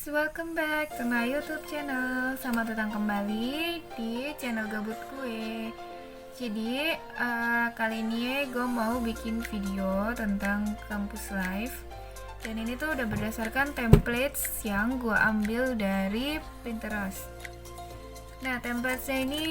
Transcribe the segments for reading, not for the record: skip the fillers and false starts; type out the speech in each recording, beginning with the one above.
welcome back to my YouTube channel. Selamat datang kembali di channel gabut gue. Jadi kali ini gue mau bikin video tentang kampus life. Dan ini tuh udah berdasarkan templates yang gue ambil dari Pinterest. Nah, templatesnya ini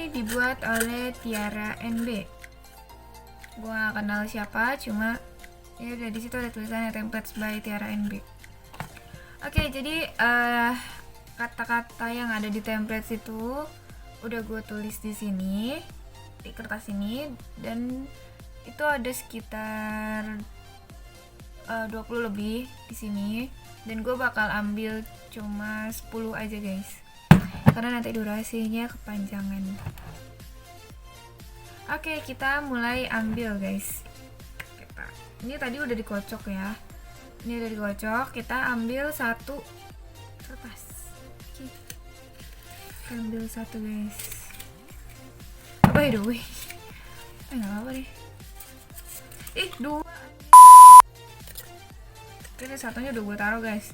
dibuat oleh Tiara NB. Gue gak kenal siapa, cuma ya udah di situ ada tulisannya templates by Tiara NB. Oke, jadi kata-kata yang ada di template itu udah gue tulis di sini, di kertas ini, dan itu ada sekitar 20 lebih di sini, dan gue bakal ambil cuma 10 aja guys, karena nanti durasinya kepanjangan. Oke, kita mulai ambil guys. Ini tadi udah dikocok ya. Ini udah dikocok, kita ambil satu kertas. Oke. Kita ambil satu guys. By the way, nggak apa deh. Dua. Oke, satunya udah gue taruh guys.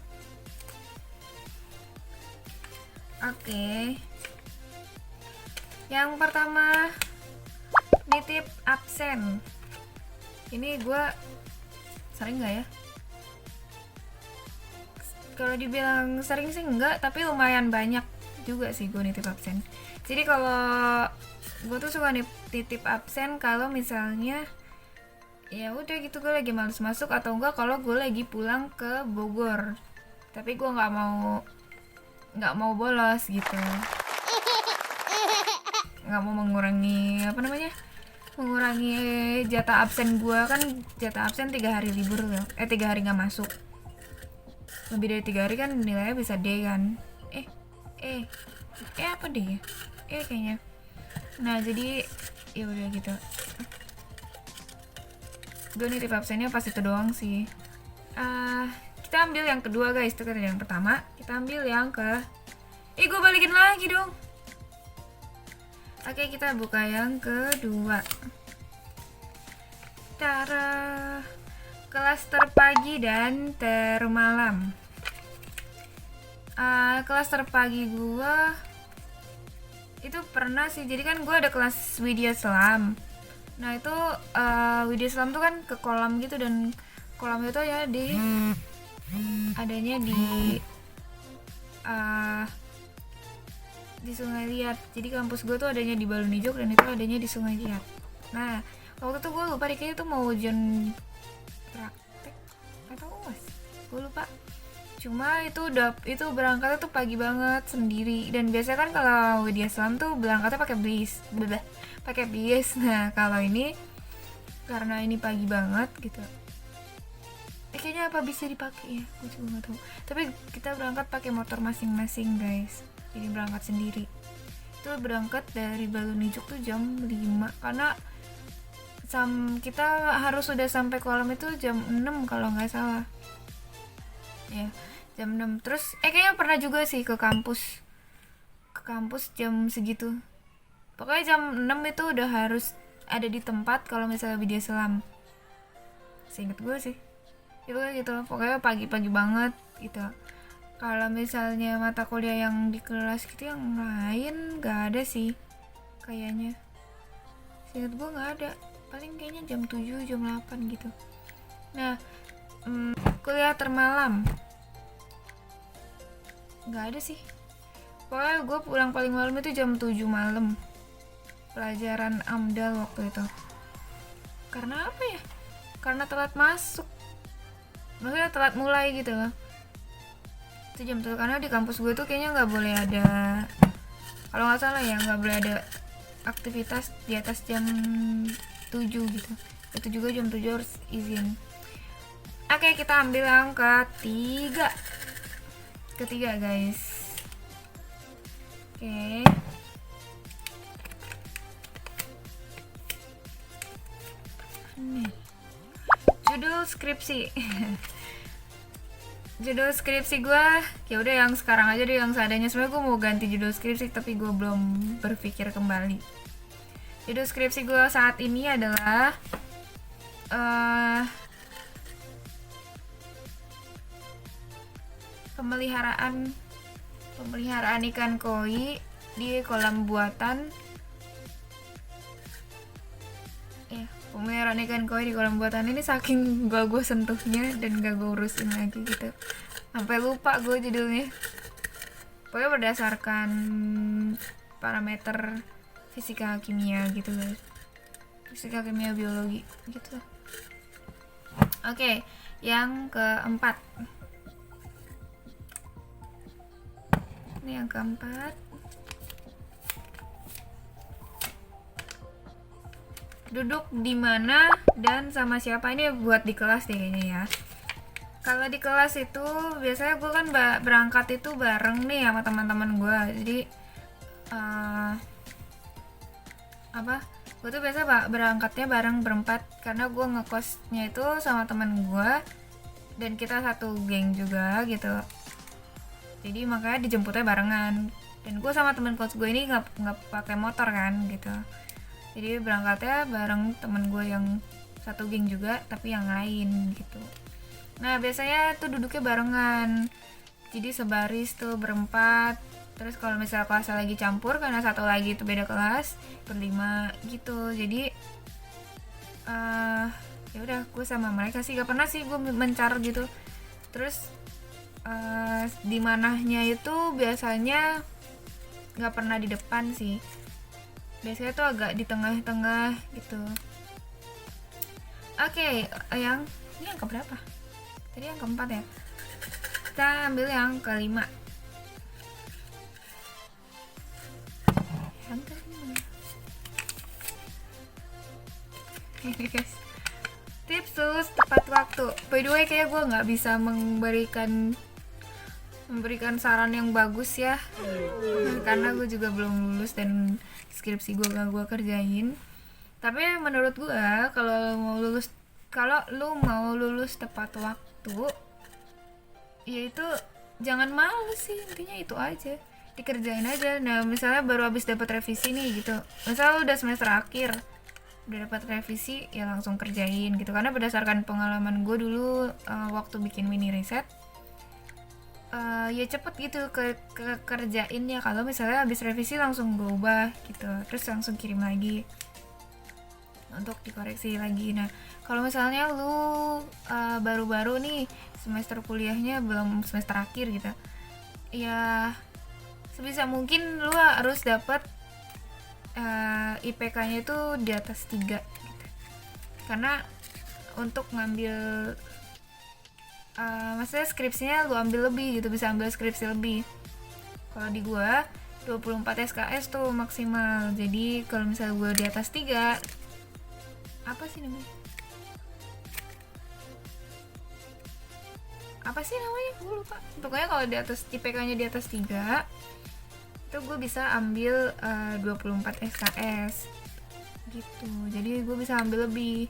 Oke. Yang pertama, nitip absen. Ini gue sering nggak ya? Kalau dibilang sering sih enggak, tapi lumayan banyak juga sih gue nitip absen. Jadi kalau gue tuh suka nitip absen kalau misalnya ya udah gitu gue lagi males masuk, atau enggak kalau gue lagi pulang ke Bogor tapi gue nggak mau bolos gitu, nggak mau mengurangi jatah absen gue. Kan jatah absen 3 hari libur loh, 3 hari nggak masuk. Lebih dari 3 hari kan nilainya bisa D kan. Apa D ya? Kayaknya. Nah, jadi ya udah gitu. Gue nitip absennya pas itu doang sih. Kita ambil yang kedua guys. Itu kan yang pertama. Kita ambil yang ke gue balikin lagi dong. Oke, kita buka yang kedua. Tara, kelas terpagi dan termalam. Kelas terpagi gua itu pernah sih, jadi kan gua ada kelas Widya Selam. Nah itu Widya Selam tuh kan ke kolam gitu, dan kolam itu ya adanya di Sungai Liat. Jadi kampus gue tuh adanya di Balunijok dan itu adanya di Sungai Liat. Nah waktu itu gue lupa, kayaknya itu mau ujian praktek atau UAS, gue lupa. Cuma itu berangkatnya tuh pagi banget sendiri, dan biasanya kan kalau Widya Selam tuh berangkatnya pakai bis. Nah kalau ini karena ini pagi banget gitu, kayaknya apa bisa dipakai ya, gue juga nggak tahu. Tapi kita berangkat pakai motor masing-masing guys, jadi berangkat sendiri. Itu berangkat dari Balunijok tuh jam 5, karena kita harus sudah sampai kolam itu jam 6 kalau nggak salah ya, jam 6. Terus kayaknya pernah juga sih ke kampus jam segitu. Pokoknya jam 6 itu udah harus ada di tempat kalau misalnya Widya Selam, seinget gue sih itu kan gitu. Pokoknya pagi-pagi banget gitu. Kalau misalnya mata kuliah yang di kelas gitu yang lain gak ada sih kayaknya, seinget gue gak ada. Paling kayaknya jam 7, jam 8 gitu. Nah, kuliah termalam nggak ada sih. Pokoknya gue pulang paling malam itu jam 7 malam, pelajaran AMDAL waktu itu. Karena apa ya? Karena telat masuk, maksudnya telat mulai gitu loh. Itu jam 7, karena di kampus gue tuh kayaknya nggak boleh ada, kalau nggak salah ya, nggak boleh ada aktivitas di atas jam 7 gitu. Itu juga jam 7 harus izin. Oke, kita ambil yang ketiga guys. Oke. Nih. Judul skripsi. Judul skripsi gue ya udah yang sekarang aja deh, yang seadanya. Sebenarnya gue mau ganti judul skripsi tapi gue belum berpikir kembali. Judul skripsi gue saat ini adalah pemeliharaan ikan koi di kolam buatan. Ya, pemeliharaan ikan koi di kolam buatan ini saking gue sentuhnya dan gak gue urusin lagi gitu, sampai lupa gue judulnya. Pokoknya berdasarkan parameter fisika kimia gitu guys, fisika kimia biologi gitu. Oke, yang keempat. Ini yang keempat. Duduk di mana dan sama siapa, ini buat di kelas deh kayaknya ya. Kalau di kelas itu biasanya gue kan berangkat itu bareng nih sama teman-teman gue. Jadi gue tuh biasa berangkatnya bareng berempat karena gue ngekosnya itu sama teman gue dan kita satu geng juga gitu. Jadi makanya dijemputnya barengan. Dan gue sama teman kos gue ini nggak pakai motor kan gitu. Jadi berangkatnya bareng temen gue yang satu geng juga tapi yang lain gitu. Nah biasanya tuh duduknya barengan, jadi sebaris tuh berempat. Terus kalau misalnya kelasnya lagi campur karena satu lagi itu beda kelas, berlima gitu. Jadi ya udah gue sama mereka sih, gak pernah sih gue mencar gitu. Terus di manahnya itu biasanya gak pernah di depan sih, biasanya tuh agak di tengah-tengah gitu. Oke, ini yang keberapa? Tadi yang keempat ya. Kita ambil yang kelima. Yang kelima. Ini guys, tips lulus tepat waktu. By the way, kayak gue nggak bisa memberikan saran yang bagus ya, karena gue juga belum lulus dan skripsi gue gak gue kerjain. Tapi menurut gue kalau lu mau lulus tepat waktu, yaitu jangan males sih, intinya itu aja, dikerjain aja. Nah misalnya baru habis dapat revisi nih gitu, misalnya lu udah semester akhir udah dapat revisi, ya langsung kerjain gitu. Karena berdasarkan pengalaman gue dulu waktu bikin mini riset, ya cepet gitu ke kerjainnya. Kalau misalnya habis revisi langsung gue ubah gitu, terus langsung kirim lagi untuk dikoreksi lagi. Nah kalau misalnya lu baru-baru nih semester kuliahnya belum semester akhir gitu, ya sebisa mungkin lu harus dapat IPK-nya itu di atas 3 gitu. Karena untuk ngambil maksudnya skripsinya lu ambil lebih gitu, bisa ambil skripsi lebih. Kalau di gua 24 SKS tuh maksimal. Jadi kalau misalnya gua di atas 3, apa sih namanya? Gua lupa. Pokoknya kalau di atas IPK-nya di atas 3, itu gue bisa ambil 24 SKS gitu. Jadi gue bisa ambil lebih.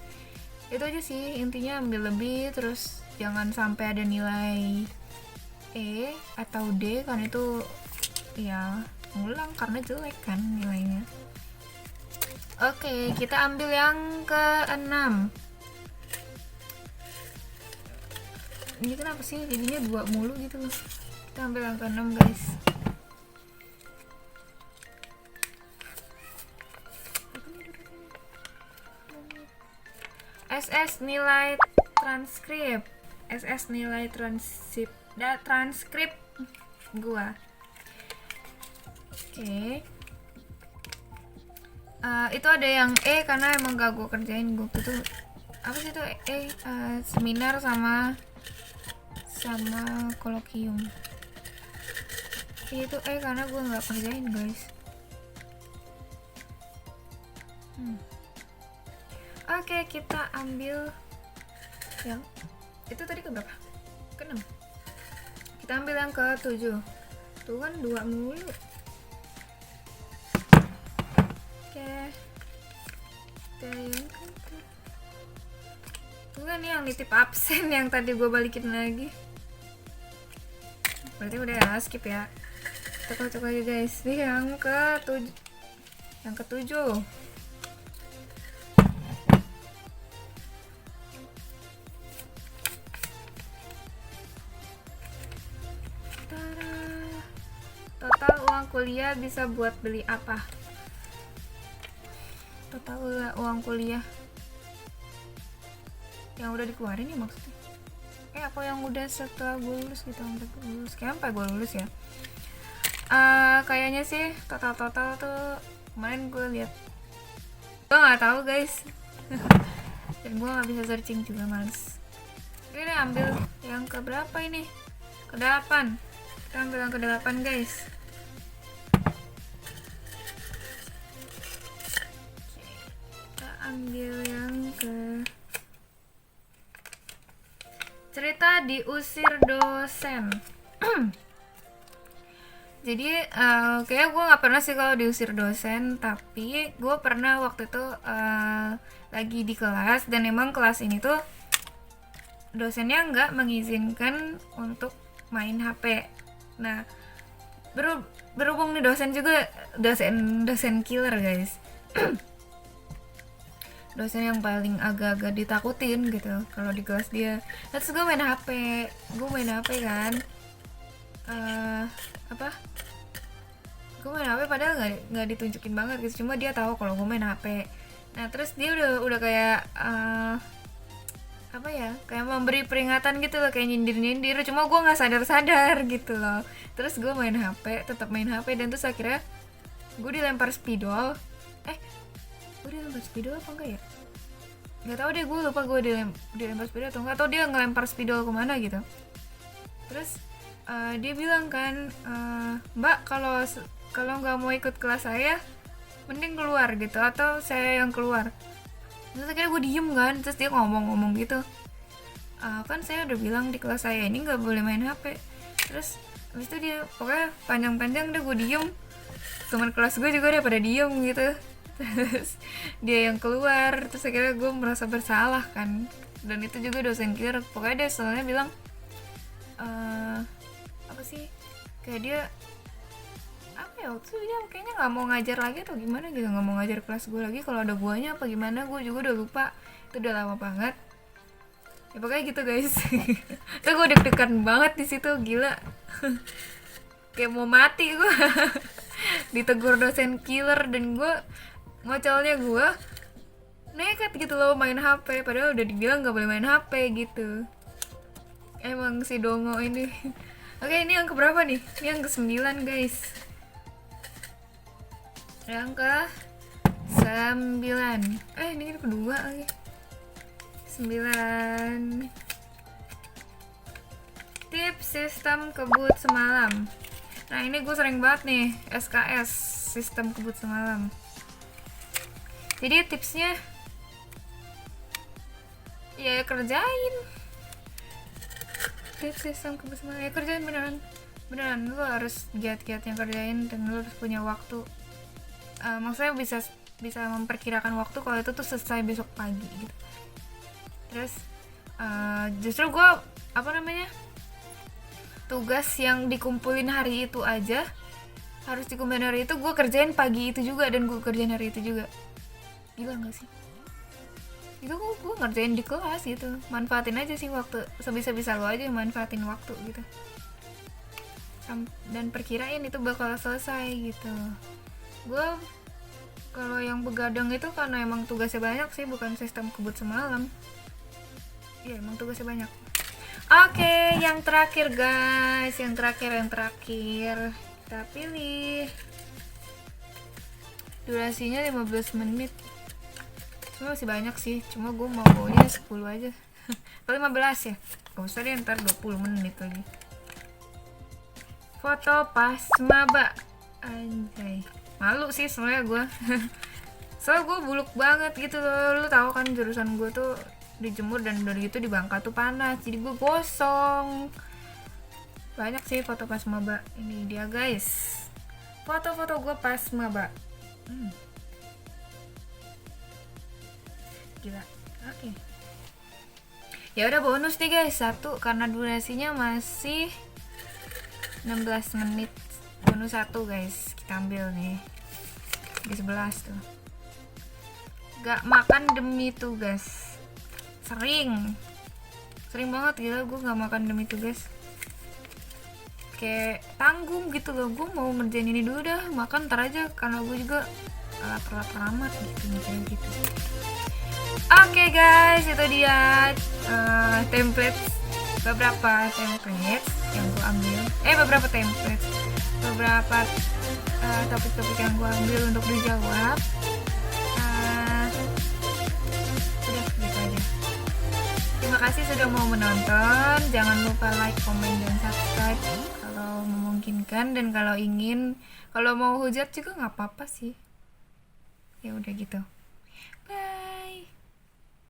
Itu aja sih intinya, ambil lebih. Terus jangan sampai ada nilai E atau D, kan itu ya ngulang karena jelek kan nilainya. Oke, kita ambil yang ke-6. Ini kenapa sih jadinya 2 mulu gitu. Kita ambil yang ke-6 guys. SS nilai transkrip. SS nilai transkrip gua. Oke. Itu ada yang E karena emang gak gua kerjain. Gua tuh apa sih itu seminar sama kolokium. Itu karena gua nggak kerjain guys. Oke, kita ambil yang itu tadi ke berapa? Ke-6. Kita ambil yang ke-7. Tuh kan 2 mulu. Oke. Tuh kan yang nitip absen yang tadi gue balikin lagi. Berarti udah ya, skip ya. Kita cocok aja guys. Nih yang ke-7. Yang ke-7. kuliah bisa buat beli apa? Total uang kuliah yang udah dikeluarin ya maksudnya, apa yang udah setelah gue lulus gitu, sampai gue lulus, kayak sampai gue lulus ya. Kayaknya sih total tuh kemarin gue lihat, gue nggak tahu guys. Dan gue nggak bisa searching juga, males. Oke deh, ambil yang ke berapa ini? Ke-8. Kita ambil yang ke-8 guys. Kita ambil yang ke cerita diusir dosen. Jadi kayak gue nggak pernah sih kalau diusir dosen, tapi gue pernah waktu itu lagi di kelas, dan emang kelas ini tuh dosennya nggak mengizinkan untuk main HP. Nah, berhubung nih dosen juga dosen killer guys. Dosen yang paling agak-agak ditakutin gitu kalau di kelas dia. Terus gue main HP kan. Gue main HP padahal nggak ditunjukin banget gitu, cuma dia tahu kalau gue main HP. Nah terus dia udah kayak kayak memberi peringatan gitu loh, kayak nyindir, cuma gue nggak sadar gitu loh. Terus gue tetap main HP, dan terus akhirnya gue dilempar spidol. Gue dilempar spidol apa enggak ya, nggak tahu deh, gue lupa gue dilempar spidol atau enggak, atau dia ngelempar spidol kemana gitu. Terus dia bilang kan, Mbak, kalau nggak mau ikut kelas saya mending keluar gitu, atau saya yang keluar. Terus akhirnya gue diem kan, terus dia ngomong gitu, kan saya udah bilang di kelas saya ini nggak boleh main HP. Terus habis itu dia pokoknya panjang-panjang deh, gue diem, teman kelas gue juga udah pada diem gitu. Terus dia yang keluar, terus akhirnya gue merasa bersalah kan, dan itu juga dosen killer. Pokoknya dia soalnya bilang kayak dia waktu itu dia kayaknya nggak mau ngajar lagi atau gimana gitu, nggak mau ngajar kelas gue lagi kalau ada guanya apa gimana, gue juga udah lupa, itu udah lama banget ya, pokoknya gitu guys. Terus gue deg-degan banget di situ, gila. Kayak mau mati gue. Ditegur dosen killer, dan gue ngocolnya gue nekat gitu loh main HP, padahal udah dibilang nggak boleh main HP gitu. Emang si Dongo ini. Oke, ini yang keberapa nih? Ini yang ke-9 guys. Yang ke-9. Ini kedua lagi. 9. Tips sistem kebut semalam. Nah, ini gue sering banget nih SKS, sistem kebut semalam. Jadi tipsnya ya kerjain. Sistem kebut semalam ya kerjain, beneran lu harus giat-giat yang kerjain, dan lu harus punya waktu. Maksudnya bisa memperkirakan waktu kalau itu tuh selesai besok pagi gitu. Terus justru gue tugas yang dikumpulin hari itu aja, harus dikumpulin hari itu, gue kerjain pagi itu juga, dan gue kerjain hari itu juga. Gila gak sih? Itu gue ngerjain di kelas gitu. Manfaatin aja sih waktu, sebisa-bisa lo aja manfaatin waktu gitu, dan perkirain itu bakal selesai gitu. Gue kalau yang begadang itu karena emang tugasnya banyak sih, bukan sistem kebut semalam. Iya, emang tugasnya banyak. Oke, yang terakhir guys, yang terakhir kita pilih. Durasinya 15 menit. Cuma masih banyak sih, cuma gue maunya 10 aja. Atau 15 ya, gak usah deh, ntar 20 menit lagi. Foto pas maba. Anjay, malu sih soalnya gue. Soalnya gue buluk banget gitu loh. Lu tahu kan jurusan gue tuh dijemur, dan dari itu di Bangka tuh panas, jadi gue gosong. Banyak sih foto pas maba. Ini dia guys, foto-foto gue pas maba. Gila. Oke. Ya udah, bonus nih guys, 1 karena durasinya masih 16 menit. Bonus 1 guys, kita ambil nih di 11 tuh. Gak makan demi tugas. Sering banget, gila, gue gak makan demi tugas. kayak tanggung gitu loh. Gue mau ngerjain ini dulu dah, makan ntar aja, karena gue juga lapar amat gitu mikirin gitu. Oke guys, itu dia template, beberapa template yang gue ambil, beberapa template, beberapa topik-topik yang gue ambil untuk dijawab. Udah gitu aja. Terima kasih sudah mau menonton. Jangan lupa like, comment, dan subscribe kalau memungkinkan, dan kalau ingin, kalau mau hujat juga nggak apa-apa sih. Ya udah gitu. Bye.